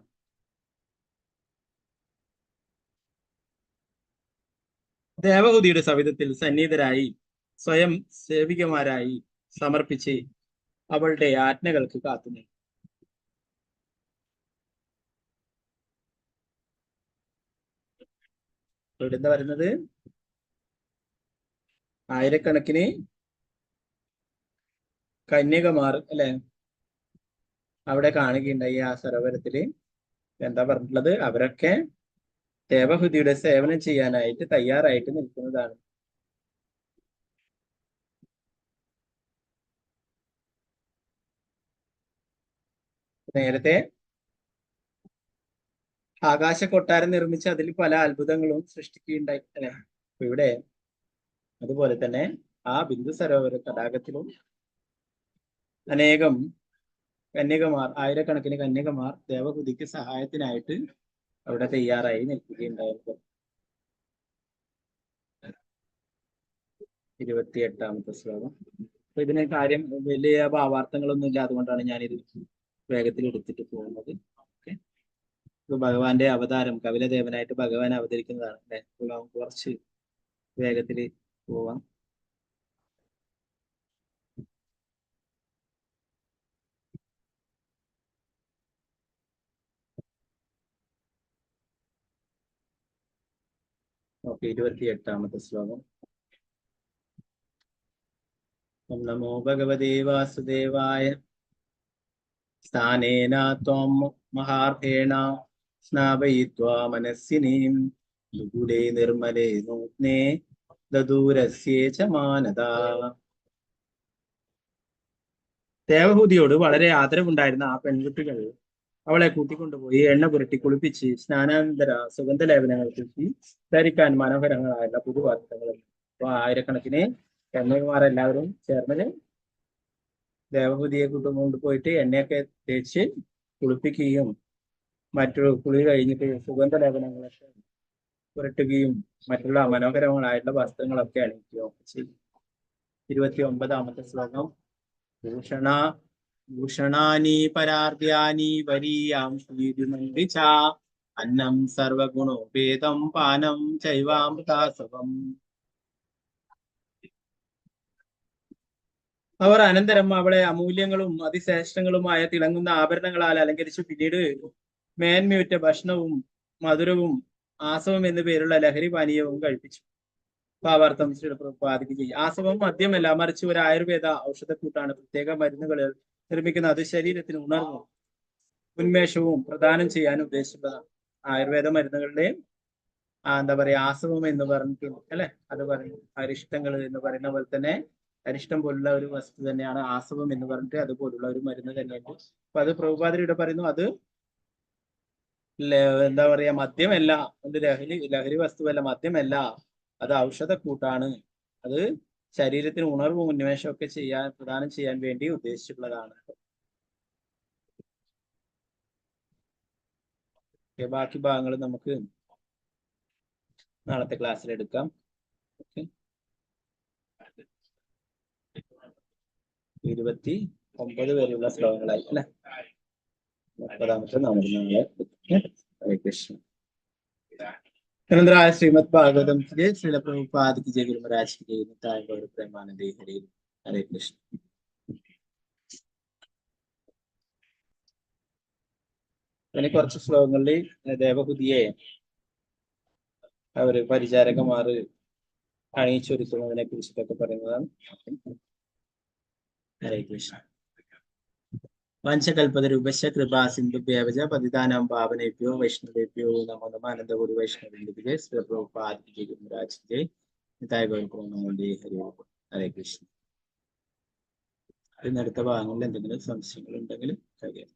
ദേവഹുതിയുടെ സവിധത്തിൽ സന്നിഹിതരായി സ്വയം സേവികമാരായി സമർപ്പിച്ച് അവളുടെ ആജ്ഞകൾക്ക് കാത്തുനിന്നു. ഇവിടെ എന്താ പറയുന്നത്? ആയിരക്കണക്കിന് കന്യകമാർ അല്ലെ അവിടെ കാണുകയുണ്ടായി. ആ സരോവരത്തില് എന്താ പറഞ്ഞിട്ടുള്ളത്? അവരൊക്കെ ദേവഹുതിയുടെ സേവനം ചെയ്യാനായിട്ട് തയ്യാറായിട്ട് നിൽക്കുന്നതാണ്. നേരത്തെ ആകാശ കൊട്ടാരം നിർമ്മിച്ച് അതിൽ പല അത്ഭുതങ്ങളും സൃഷ്ടിക്കുകയുണ്ടായി അല്ലെ. അപ്പൊ ഇവിടെ അതുപോലെ തന്നെ ആ ബിന്ദു സരോവര തടാകത്തിലും അനേകം കന്യകമാർ, ആയിരക്കണക്കിന് കന്യകമാർ ദേവഹുതിക്ക് സഹായത്തിനായിട്ട് അവിടെ തയ്യാറായി നിൽക്കുകയുണ്ടായിരുന്നു. 28-ാമത്തെ ശ്ലോകം. അപ്പൊ ഇതിന് കാര്യം വലിയ ഭാവാർത്ഥങ്ങളൊന്നും ഇല്ല, അതുകൊണ്ടാണ് ഞാനിത് വേഗത്തിൽ എടുത്തിട്ട് പോകുന്നത്. ഓക്കെ, ഭഗവാന്റെ അവതാരം കപിലദേവനായിട്ട് ഭഗവാൻ അവതരിക്കുന്നതാണ് അല്ലെ. കുറച്ച് വേഗത്തിൽ പോവാം. ഓക്കെ, 28-ാമത്തെ ശ്ലോകം. ഓം നമോ ഭഗവതേ വാസുദേവായ. സ്ഥാനേന ത്വം മഹാർഹേണ സ്നാപയിത്വാ മനസ്സിനീം ലുഗുലേ നിർമ്മലേ നൂത്നേ ദദൂരസ്യേ ച മാനദാ. ദേവഹൂതിയോട് വളരെ ആദരവുണ്ടായിരുന്ന ആ പെൺകുട്ടികൾ അവളെ കൂട്ടിക്കൊണ്ടുപോയി എണ്ണ പുരട്ടി കുളിപ്പിച്ച് സ്നാനാനന്തര സുഗന്ധലേപനങ്ങൾ കുത്തി ധരിക്കാൻ മനോഹരങ്ങളായുള്ള പുതുവസ്ത്രങ്ങളും അപ്പൊ ആയിരക്കണക്കിന് കന്യകുമാരെല്ലാവരും ചേർന്ന് ദേവഹൂതിയെ കൊണ്ടുപോയിട്ട് എണ്ണയൊക്കെ തേച്ച് കുളിപ്പിക്കുകയും മറ്റു കുളി കഴിഞ്ഞിട്ട് സുഗന്ധലേപനങ്ങളൊക്കെ പുരട്ടുകയും മറ്റുള്ള മനോഹരങ്ങളായിട്ടുള്ള വസ്ത്രങ്ങളൊക്കെ അണിയിക്കുകയും ചെയ്യും. 29ാമത്തെ ശ്ലോകം. ഭൂഷണാനി പരാർദ്യാനി വരീയാം ശ്രീമന്ദിച്ച അന്നം സർവഗുണോപേതം പാനം ചൈവാമൃതാസവം. അവർ അനന്തരം അവളെ അമൂല്യങ്ങളും അതിശ്രേഷ്ഠങ്ങളുമായ തിളങ്ങുന്ന ആഭരണങ്ങളാൽ അലങ്കരിച്ചു. പിന്നീട് മേന്മയുറ്റ ഭക്ഷണവും മധുരവും ആസവം എന്നു പേരുള്ള ലഹരി പാനീയവും കഴിപ്പിച്ചു. ഭാവാർത്ഥം ശ്രീ പ്രഭുപാദിക്ക് ചെയ്യും. ആസവം മദ്യമല്ല, മറിച്ച് ഒരു ആയുർവേദ ഔഷധക്കൂട്ടാണ്. പ്രത്യേക മരുന്നുകൾ നിർമ്മിക്കുന്ന അത് ശരീരത്തിന് ഉണർവും ഉന്മേഷവും പ്രദാനം ചെയ്യാൻ ഉദ്ദേശിച്ചതാണ്. ആയുർവേദ മരുന്നുകളുടെ എന്താ പറയാ ആസവം എന്ന് പറഞ്ഞിട്ടുണ്ട് അല്ലെ. അത് പറയും അരിഷ്ടങ്ങൾ എന്ന് പറയുന്ന പോലെ തന്നെ അരിഷ്ടം പോലുള്ള ഒരു വസ്തു തന്നെയാണ് ആസവം എന്ന് പറഞ്ഞിട്ട് അതുപോലുള്ള ഒരു മരുന്ന് തന്നെയുണ്ട്. അപ്പൊ അത് പ്രഭുപാദരിയുടെ പറയുന്നു അത് എന്താ പറയാ മദ്യമല്ല, അത് ലഹരി വസ്തുവല്ല, മദ്യമല്ല, അത് ഔഷധക്കൂട്ടാണ്. അത് ശരീരത്തിന് ഉണർവും ഉന്മേഷവും ഒക്കെ പ്രദാനം ചെയ്യാൻ വേണ്ടി ഉദ്ദേശിച്ചിട്ടുള്ളതാണ്. ബാക്കി ഭാഗങ്ങൾ നമുക്ക് നാളത്തെ ക്ലാസ്സിൽ എടുക്കാം. ഓക്കെ, 29 വരെയുള്ള ശ്ലോകങ്ങളായി അല്ലെ. 30ാമത്തെ നമുക്ക് നാളെ. ഹരേ കൃഷ്ണ. അനന്തരായ ശ്രീമദ് ഭാഗവതം ശ്രീല പ്രഭുപാദിക്ക് ജയ ഗുരു മഹാരാജ് കി ജയ. നിതായ ഗൗര പ്രേമാനന്ദേ ഹരേ. ഹരേ കൃഷ്ണ. പിന്നെ കുറച്ച് ശ്ലോകങ്ങളിൽ ദേവഹുതിയെ അവര് പരിചാരകന്മാര് അണിയിച്ചൊരുക്കുന്നതിനെ കുറിച്ചിട്ടൊക്കെ പറയുന്നതാണ്. ഹരേ കൃഷ്ണ. വംശകൽപതരൂപശ്ച കൃപാ സിന്ധുഭ്യവച പതിതാനാം പാവനേഭ്യോ വൈഷ്ണവേഭ്യോ നമോ നമഃ. അനന്തകോടി വൈഷ്ണവേ ശ്രീ പ്രഭുപാദിക്ക് ജയ ഗുരു മഹാരാജ് കി ജയ. നിതായ ഗൗര പ്രേമാനന്ദേ ഹരേ. ഹരേ കൃഷ്ണ. അടുത്ത ഭാഗങ്ങളിൽ എന്തെങ്കിലും സംശയങ്ങൾ ഉണ്ടെങ്കിൽ കഴിയാം.